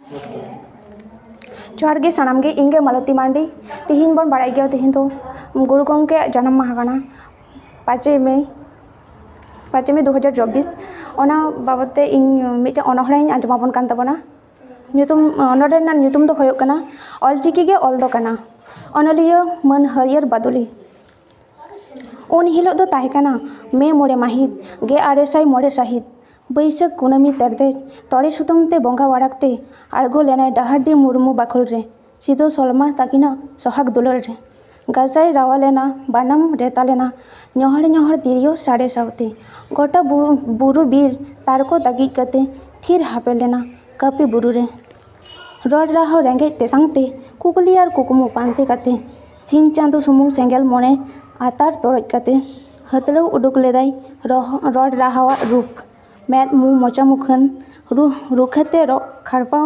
जोहार गे सानाम गे इंगे मालती मांडी तिहिन बन बाड़ाई गया तिहिन तो गुरु गंगे जन्म माहा काना 5 मई 2024 ओना बाबते इन मिटे अनहड़ाई आंजमाबन कान ताबना nyutum onore nan nyutum do hoyok kana olchiki ge ol do kana onoliya man harier badoli उन हिलो दो ताहे काना मे मोड़े माहित गे आरेसाई मोड़े साहित बैसाख कुनामी तरदे तड़े सुतमते बंगा वाड़ाकते आड़गो लेनाय डाहाडी मुर्मू बाखल रे सिदो सलमा ताकिना सोहाग दुलर रे गाजाय रावा लेना बानाम रेता लेना ñohor ñohor तिरियो साड़े सावते गोटा बुरु बीर तारको दागी कते थिर हापे लेना कापी बुरु रे रड़ राहो रेंगे तेतांगते कुकलियार कुकुमु पानते काते चीन चांदो सुमुंग सेंगेल मोने आतार तोड़ज काते हतड़ो उडुक लेदाय रड़ राहावा रूप मेद मु मोचा मुखन रुखते रो खारपा